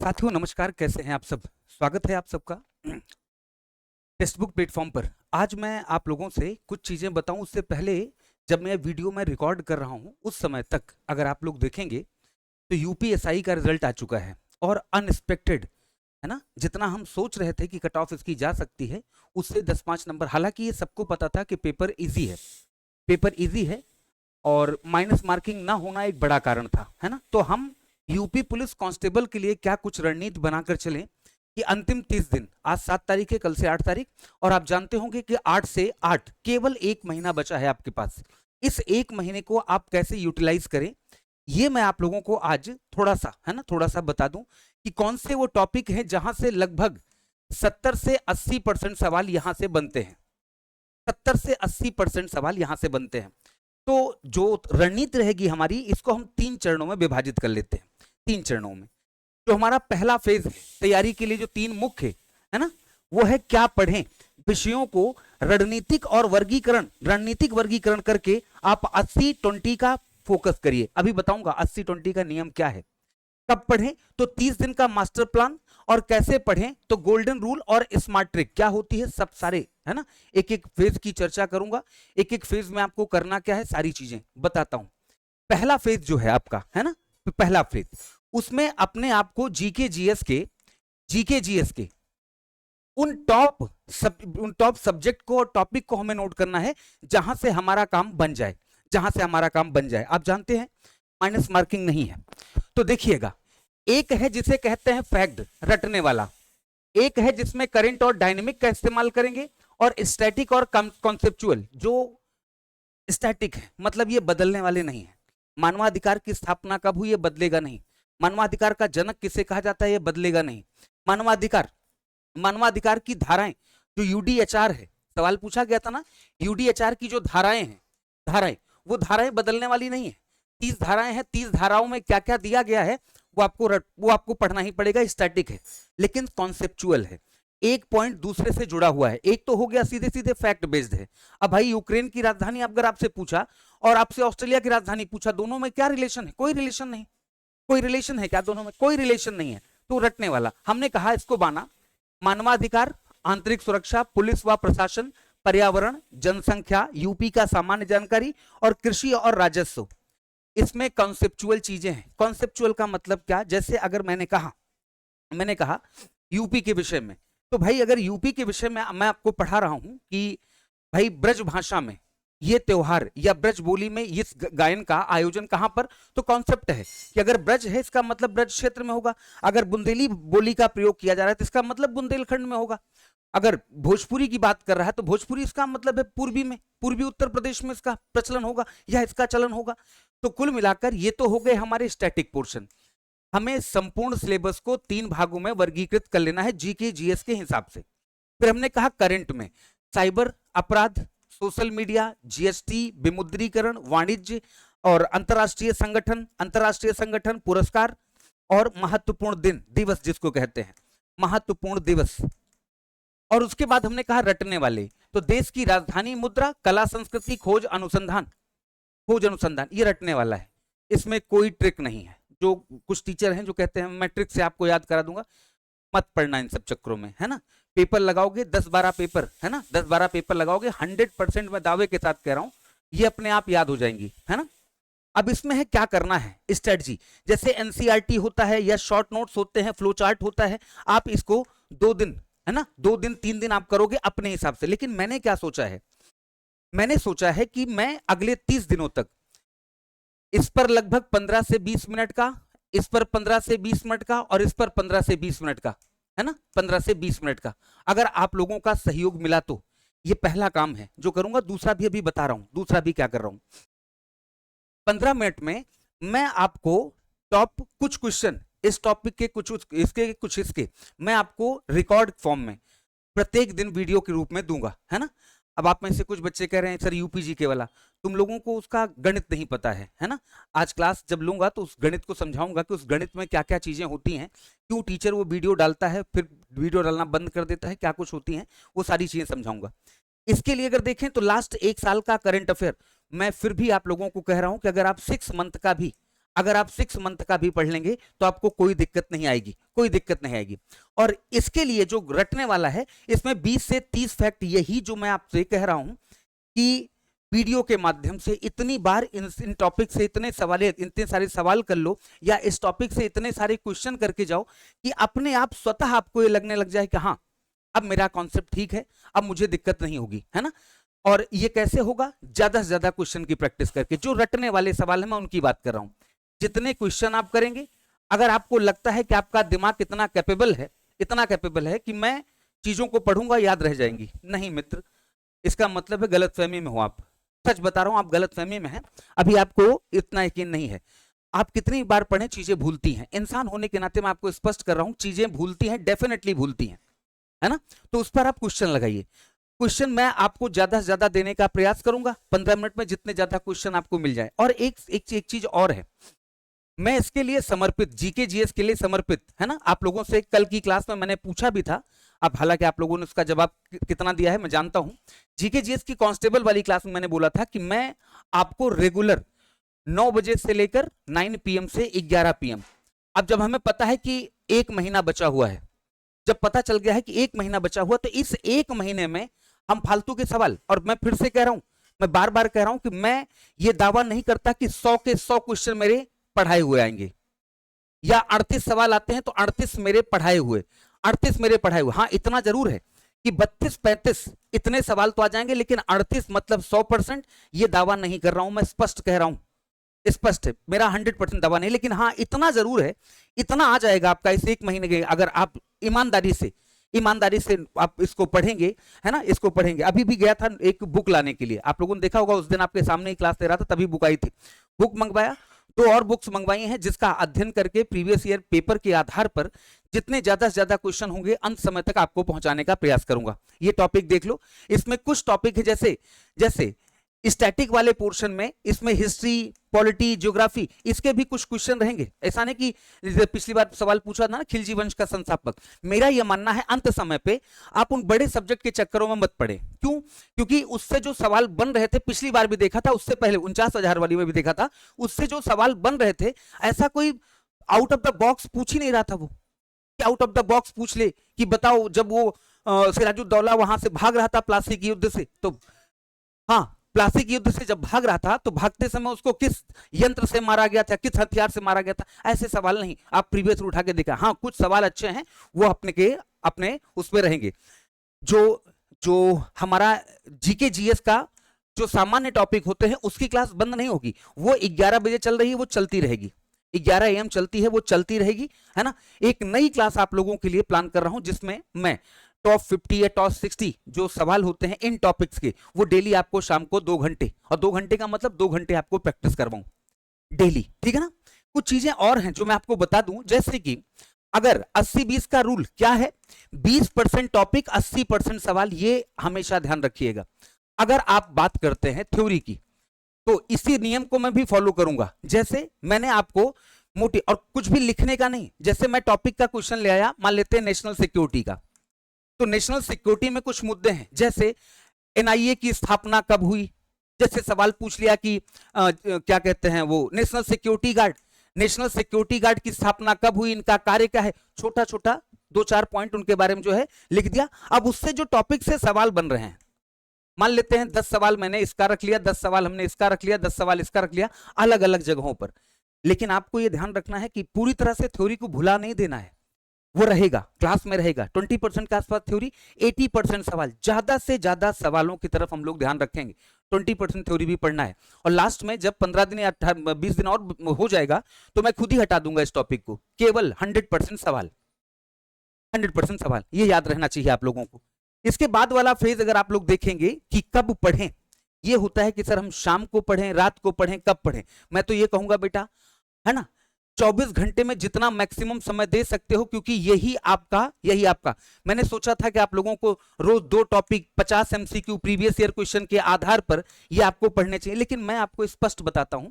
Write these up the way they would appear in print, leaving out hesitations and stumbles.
साथियों नमस्कार, कैसे हैं आप सब। स्वागत है आप सबका टेक्स्ट बुक प्लेटफॉर्म पर। आज मैं आप लोगों से कुछ चीज़ें बताऊं उससे पहले, जब मैं वीडियो में रिकॉर्ड कर रहा हूं उस समय तक अगर आप लोग देखेंगे तो यूपीएसआई का रिजल्ट आ चुका है और अनएक्सपेक्टेड है ना। जितना हम सोच रहे थे कि कट ऑफ इसकी जा सकती है उससे 10-5 नंबर, हालांकि ये सबको पता था कि पेपर इजी है, पेपर इजी है और माइनस मार्किंग ना होना एक बड़ा कारण था, है ना। तो हम यूपी पुलिस कांस्टेबल के लिए क्या कुछ रणनीति बनाकर चलें कि अंतिम 30 दिन, आज 7 तारीख है, कल से 8 तारीख, और आप जानते होंगे कि 8 से 8 केवल 1 महीना बचा है आपके पास। इस 1 महीने को आप कैसे यूटिलाइज करें, ये मैं आप लोगों को आज थोड़ा सा, है ना, थोड़ा सा बता दूं कि कौन से वो टॉपिक हैं जहां से लगभग 70 से 80% सवाल यहां से बनते हैं। 70 से 80% सवाल यहां से बनते हैं। तो जो रणनीति रहेगी हमारी, इसको हम 3 चरणों में विभाजित कर लेते हैं। 3 चरणों में जो हमारा पहला फेज है तैयारी के लिए, जो 3 मुख्य है ना, वो है क्या पढ़ें। विषयों को रणनीतिक वर्गीकरण करके आप 80-20 का फोकस करिए। अभी बताऊंगा 80-20 का नियम क्या है। कब पढ़ें तो 30 दिन का मास्टर प्लान, और कैसे पढ़ें तो गोल्डन रूल और स्मार्ट ट्रिक क्या होती है, सब सारे, है ना। एक एक फेज की चर्चा करूंगा, एक एक फेज में आपको करना क्या है सारी चीजें बताता हूं। पहला फेज जो है आपका, है ना, पहला फेज, उसमें अपने आप को जीके जीएस के उन टॉप सब्जेक्ट को और टॉपिक को हमें नोट करना है जहां से हमारा काम बन जाए, जहां से हमारा काम बन जाए। आप जानते हैं माइनस मार्किंग नहीं है। तो देखिएगा, एक है जिसे कहते हैं फैक्ट, रटने वाला। एक है जिसमें करंट और डायनेमिक का इस्तेमाल करेंगे, और स्टैटिक और कॉन्सेप्चुअल। जो स्टैटिक है मतलब ये बदलने वाले नहीं है। मानवाधिकार की स्थापना कब हुई, ये बदलेगा नहीं। मानवाधिकार का जनक किसे कहा जाता है, ये बदलेगा नहीं। मानवाधिकार मानवाधिकार की धाराएं, जो यूडीएचआर है, सवाल पूछा गया था ना, यूडीएचआर की जो धाराएं हैं, वो धाराएं बदलने वाली नहीं है। 30 धाराएं हैं, 30 धाराओं में क्या क्या दिया गया है वो आपको पढ़ना ही पड़ेगा। स्टैटिक है लेकिन कॉन्सेप्चुअल है, एक पॉइंट दूसरे से जुड़ा हुआ है। एक तो हो गया सीधे सीधे फैक्ट बेस्ड है। अब भाई यूक्रेन की राजधानी अगर आपसे पूछा और आपसे ऑस्ट्रेलिया की राजधानी पूछा, दोनों में क्या रिलेशन है, कोई रिलेशन नहीं। कोई रिलेशन है क्या, दोनों में कोई रिलेशन नहीं है। तो रटने वाला हमने कहा इसको बाना, मानवाधिकार, आंतरिक सुरक्षा, पुलिस व प्रशासन, पर्यावरण, जनसंख्या, यूपी का सामान्य जानकारी, और कृषि और राजस्व। इसमें कॉन्सेप्चुअल चीजें हैं। कॉन्सेप्चुअल का मतलब क्या, जैसे अगर मैंने कहा यूपी के विषय में, तो भाई अगर यूपी के विषय में मैं आपको पढ़ा रहा हूं कि भाई ब्रज भाषा में ये त्योहार या ब्रज बोली में इस गायन का आयोजन कहां पर, तो कॉन्सेप्ट है कि अगर ब्रज है इसका मतलब ब्रज क्षेत्र में होगा। अगर बुंदेली बोली का प्रयोग किया जा रहा है तो इसका मतलब बुंदेलखंड में होगा। अगर भोजपुरी की बात कर रहा है तो भोजपुरी इसका मतलब है पूर्वी उत्तर प्रदेश में इसका प्रचलन होगा या इसका चलन होगा। तो कुल मिलाकर ये तो हो गए हमारे स्टैटिक पोर्शन। हमें संपूर्ण सिलेबस को 3 भागों में वर्गीकृत कर लेना है जीके जीएस के हिसाब से। फिर हमने कहा करंट में साइबर अपराध, सोशल मीडिया, जीएसटी, विमुद्रीकरण, वाणिज्य और अंतरराष्ट्रीय संगठन, पुरस्कार और महत्वपूर्ण दिन दिवस जिसको कहते हैं महत्वपूर्ण दिवस। और उसके बाद हमने कहा रटने वाले, तो देश की राजधानी, मुद्रा, कला संस्कृति, खोज अनुसंधान, ये रटने वाला है। इसमें कोई ट्रिक नहीं है। जो कुछ टीचर हैं जो कहते हैं मैं ट्रिक से आपको याद करा दूंगा, मत पढ़ना इन सब चक्करों में, है ना। पेपर लगाओगे 10-12 पेपर, है ना, 10-12 पेपर लगाओगे, 100% मैं दावे के साथ कह रहा हूं ये अपने आप याद हो जाएंगी, है ना। अब इसमें है क्या करना है स्ट्रेटजी, जैसे एनसीईआरटी होता है या शॉर्ट नोट्स होते हैं, फ्लो चार्ट होता है, आप इसको 2 दिन, है ना, 2 दिन 3 दिन आप करोगे अपने हिसाब से। लेकिन मैंने क्या सोचा है, मैंने सोचा है कि मैं अगले 30 दिनों तक इस पर लगभग 15 से 20 मिनट का, इस पर 15 से 20 मिनट का, और इस पर 15 से 20 मिनट का, है ना, 15 से 20 मिनट का। अगर आप लोगों का सहयोग मिला तो ये पहला काम है जो करूंगा। दूसरा भी अभी बता रहा हूं, दूसरा भी क्या कर रहा हूं। 15 मिनट में मैं आपको टॉप कुछ क्वेश्चन, इस टॉपिक के कुछ इसके मैं आपको रिकॉर्ड फॉर्म में प्रत्येक दिन वीडियो के रूप में दूंगा, है ना। अब आप में से कुछ बच्चे कह रहे हैं सर यूपीजी के वाला, तुम लोगों को उसका गणित नहीं पता है ना। आज क्लास जब लूंगा तो उस गणित को समझाऊंगा कि उस गणित में क्या क्या चीजें होती हैं, क्यों टीचर वो वीडियो डालता है फिर वीडियो डालना बंद कर देता है, क्या कुछ होती हैं, वो सारी चीजें समझाऊंगा। इसके लिए अगर देखें तो लास्ट 1 साल का करंट अफेयर मैं फिर भी आप लोगों को कह रहा हूं कि अगर आप 6 मंथ का भी अगर आप 6 मंथ का भी पढ़ लेंगे तो आपको कोई दिक्कत नहीं आएगी, कोई दिक्कत नहीं आएगी। और इसके लिए जो रटने वाला है, इसमें 20 से 30 फैक्ट, यही जो मैं आपसे कह रहा हूं कि वीडियो के माध्यम से इतनी बार इन टॉपिक से इतने सारे सवाल कर लो, या इस टॉपिक से इतने सारे क्वेश्चन करके जाओ कि अपने आप स्वतः आपको ये लगने लग जाए कि हाँ अब मेरा कॉन्सेप्ट ठीक है, अब मुझे दिक्कत नहीं होगी, है ना। और ये कैसे होगा? ज्यादा से ज्यादा क्वेश्चन की प्रैक्टिस करके। जो रटने वाले सवाल है मैं उनकी बात कर रहा हूं। जितने क्वेश्चन आप करेंगे, अगर आपको लगता है कि आपका दिमाग इतना कैपेबल है कि मैं चीजों को पढ़ूंगा याद रह जाएंगी, नहीं मित्र, इसका मतलब है गलतफहमी में हो आप। सच बता रहा हूं, आप गलतफहमी में हैं, अभी आपको इतना यकीन नहीं है। आप कितनी बार पढ़ें चीजें भूलती हैं, इंसान होने के नाते मैं आपको स्पष्ट कर रहा हूं, चीजें भूलती हैं, डेफिनेटली भूलती हैं, है ना। तो उस पर आप क्वेश्चन लगाइए। क्वेश्चन मैं आपको ज्यादा से ज्यादा देने का प्रयास करूंगा, 15 मिनट में जितने ज्यादा क्वेश्चन आपको मिल जाए। और एक चीज और है, मैं इसके लिए समर्पित, जीके जीएस के लिए समर्पित, है ना। आप लोगों से कल की क्लास में मैंने पूछा भी था, अब हालांकि आप लोगों ने उसका जवाब कितना दिया है मैं जानता हूं। जीके जीएस की कांस्टेबल वाली क्लास में मैंने बोला था कि मैं आपको रेगुलर 9 बजे से लेकर 9 PM से 11 PM, अब जब हमें पता है कि 1 महीना बचा हुआ है, जब पता चल गया है कि 1 महीना बचा हुआ, तो इस 1 महीने में हम फालतू के सवाल, और मैं फिर से कह रहा हूं, मैं बार बार कह रहा हूं कि मैं ये दावा नहीं करता कि 100 के 100 क्वेश्चन मेरे पढ़ाए हुए आएंगे, या 38 सवाल आते हैं तो 38 मेरे पढ़ाए हुए, 38 मेरे पढ़ाए हुए। हाँ इतना जरूर है कि 32-35 इतने सवाल तो आ जाएंगे, लेकिन 38 मतलब 100%, ये दावा नहीं कर रहा हूं, मैं स्पष्ट कह रहा हूं, स्पष्ट है, मेरा 100% दावा नहीं, लेकिन हाँ इतना जरूर है, इतना आ जाएगा आपका इस 1 महीने के, अगर आप ईमानदारी से आप इसको पढ़ेंगे, है ना, इसको पढ़ेंगे। अभी भी गया था एक बुक लाने के लिए, आप लोगों ने देखा होगा उस दिन आपके सामने ही क्लास दे रहा था, तभी बुक आई थी, बुक मंगवाया, 2 और बुक्स मंगवाई हैं, जिसका अध्ययन करके प्रीवियस ईयर पेपर के आधार पर जितने ज्यादा से ज्यादा क्वेश्चन होंगे अंत समय तक आपको पहुंचाने का प्रयास करूंगा। ये टॉपिक देख लो, इसमें कुछ टॉपिक है जैसे स्टैटिक वाले पोर्शन में, इसमें हिस्ट्री, पॉलिटी, ज्योग्राफी, इसके भी कुछ क्वेश्चन रहेंगे। ऐसा नहीं कि पिछली बार सवाल पूछा था ना खिलजी वंश का संस्थापक, मेरा यह मानना है अंत समय पे आप उन बड़े सब्जेक्ट के चक्करों में मत पड़े। क्यों? क्योंकि उससे जो सवाल बन रहे थे, पिछली बार भी देखा था, उससे पहले 49,000 वाली में भी देखा था, उससे जो सवाल बन रहे थे, ऐसा कोई आउट ऑफ द बॉक्स पूछ ही नहीं रहा था। वो आउट ऑफ द बॉक्स पूछ ले कि बताओ जब वो सिराजुद्दौला वहां से भाग रहा था प्लासी के युद्ध से, तो हाँ प्लासी के युद्ध से जब भाग रहा था तो भागते समय उसको किस यंत्र से मारा गया था, किस हथियार से मारा गया था, ऐसे सवाल नहीं, आप प्रीवियस उठा के देखा। हाँ कुछ सवाल अच्छे हैं, वो अपने उसमें रहेंगे। जो हमारा जीके जीएस का जो सामान्य टॉपिक होते हैं उसकी क्लास बंद नहीं होगी, वो 11 बजे चल रही है, वो चलती रहेगी, 11 AM चलती है, वो चलती रहेगी, है ना। एक नई क्लास आप लोगों के लिए प्लान कर रहा हूं, जिसमें मैं टॉप 50 या टॉप 60 जो सवाल होते हैं इन टॉपिक्स के, वो डेली आपको शाम को 2 घंटे, और 2 घंटे का मतलब 2 घंटे आपको प्रैक्टिस करवाऊं डेली, ठीक है ना। कुछ चीजें और हैं जो मैं आपको बता दूं, जैसे कि अगर 80-20 का रूल क्या है, 20% टॉपिक 80% सवाल, ये हमेशा ध्यान रखिएगा। अगर आप बात करते हैं थ्योरी की, तो इसी नियम को मैं भी फॉलो करूंगा। जैसे मैंने आपको मोटी, और कुछ भी लिखने का नहीं, जैसे मैं टॉपिक का क्वेश्चन ले आया, मान लेते हैं नेशनल सिक्योरिटी का, तो नेशनल सिक्योरिटी में कुछ मुद्दे हैं, जैसे एनआईए की स्थापना कब हुई, जैसे सवाल पूछ लिया कि क्या कहते हैं वो नेशनल सिक्योरिटी गार्ड की स्थापना कब हुई, इनका कार्य क्या है, छोटा छोटा 2-4 पॉइंट उनके बारे में जो है लिख दिया। अब उससे जो टॉपिक से सवाल बन रहे हैं, मान लेते हैं 10 सवाल मैंने इसका रख लिया, 10 सवाल हमने इसका रख लिया, 10 सवाल इसका रख लिया, अलग अलग जगहों पर। लेकिन आपको यह ध्यान रखना है कि पूरी तरह से थ्योरी को भुला नहीं देना है, वो रहेगा, क्लास में रहेगा। 20% के आसपास थ्योरी, 80% सवाल, ज्यादा से ज्यादा सवालों की तरफ हम लोग ध्यान रखेंगे, 20% थ्योरी भी पढ़ना है। और लास्ट में जब 15 दिन या 20 दिन और हो जाएगा तो मैं खुद ही हटा दूंगा इस टॉपिक को, केवल 100% सवाल, 100% सवाल, ये याद रहना चाहिए आप लोगों को। इसके बाद वाला फेज अगर आप लोग देखेंगे कि कब पढ़ें, ये होता है कि सर हम शाम को पढ़ें, रात को पढ़ें, कब पढ़ें। मैं तो ये कहूंगा बेटा, है ना, 24 घंटे में जितना मैक्सिमम समय दे सकते हो, क्योंकि यही आपका मैंने सोचा था कि आप लोगों को रोज 2 topic 50 MCQ previous year question के आधार पर ये आपको पढ़ने चाहिए। लेकिन मैं आपको स्पष्ट बताता हूं,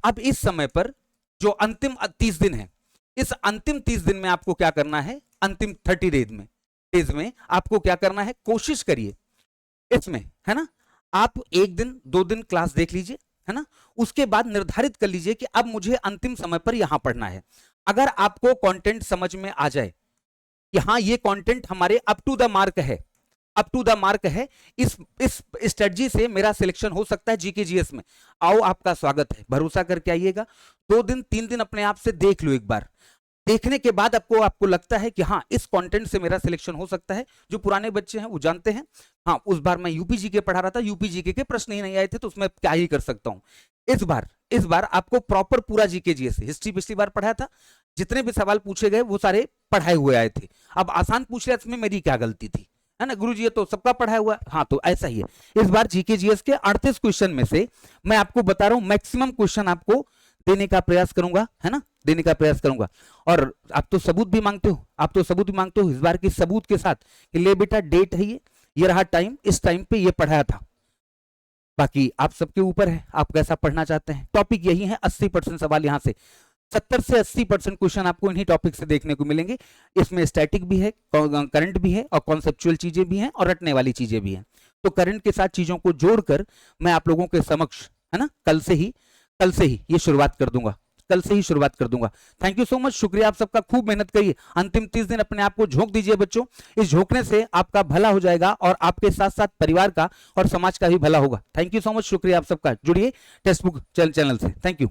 अब इस समय पर जो अंतिम 30 दिन है, इस अंतिम 30 दिन में आपको क्या करना है, अंतिम 30 डेज में आपको क्या करना है, कोशिश करिए इसमें, है ना, आप 1 दिन 2 दिन क्लास देख लीजिए, है ना। उसके बाद निर्धारित कर लीजिए कि अब मुझे अंतिम समय पर यहां पढ़ना है। अगर आपको कंटेंट समझ में आ जाए कि हाँ ये कंटेंट हमारे अप टू द मार्क है, अप टू द मार्क है, इस स्ट्रेटजी से मेरा सिलेक्शन हो सकता है जीके जीएस में, आओ आपका स्वागत है, भरोसा करके आइएगा। 2 दिन 3 दिन अपने आप से देख लो एक बार, देखने के बाद आपको लगता है कि हाँ इस कंटेंट से मेरा सिलेक्शन हो सकता है। जो पुराने बच्चे हैं वो जानते हैं, हाँ उस बार मैं यूपीजी के पढ़ा रहा था, यूपीजी के प्रश्न ही नहीं आए थे, तो उसमें क्या ही कर सकता हूं। इस बार आपको प्रॉपर पूरा जीके जीएस, हिस्ट्री पिछली बार पढ़ाया था, जितने भी सवाल पूछे गए वो सारे पढ़ाए हुए आए थे। अब आसान पूछ लिया, इसमें मेरी क्या गलती थी, है ना गुरुजी, ये तो सबका पढ़ाया हुआ है। हाँ तो ऐसा ही है, इस बार जीके जीएस के 38 क्वेश्चन में से मैं आपको बता रहा हूं मैक्सिमम क्वेश्चन आपको देने का प्रयास करूंगा, है ना, देने का प्रयास करूंगा। और आप तो सबूत भी मांगते हो, आप तो सबूत भी मांगते हो, इस बार की सबूत के साथ कि ले बेटा डेट है ये रहा टाइम, इस टाइम पे ये पढ़ाया था। बाकी आप सबके ऊपर है, आप कैसा पढ़ना चाहते हैं। टॉपिक यही है, 80% सवाल यहाँ से 70 से 80% क्वेश्चन आपको इन्हीं टॉपिक से देखने को मिलेंगे। इसमें स्टैटिक भी है, करंट भी है, और कॉन्सेप्चुअल चीजें भी हैं, और रटने वाली चीजें भी हैं। तो करंट के साथ चीजों को जोड़कर मैं आप लोगों के समक्ष, है ना, कल से ही ये शुरुआत कर दूंगा, कल से ही शुरुआत कर दूंगा। थैंक यू सो मच, शुक्रिया आप सबका, खूब मेहनत करिए। अंतिम 30 दिन अपने आप को झोंक दीजिए बच्चों, इस झोंकने से आपका भला हो जाएगा और आपके साथ साथ परिवार का और समाज का भी भला होगा। थैंक यू सो मच, शुक्रिया आप सबका। जुड़िए टेक्स्ट बुक चैनल से। Thank you.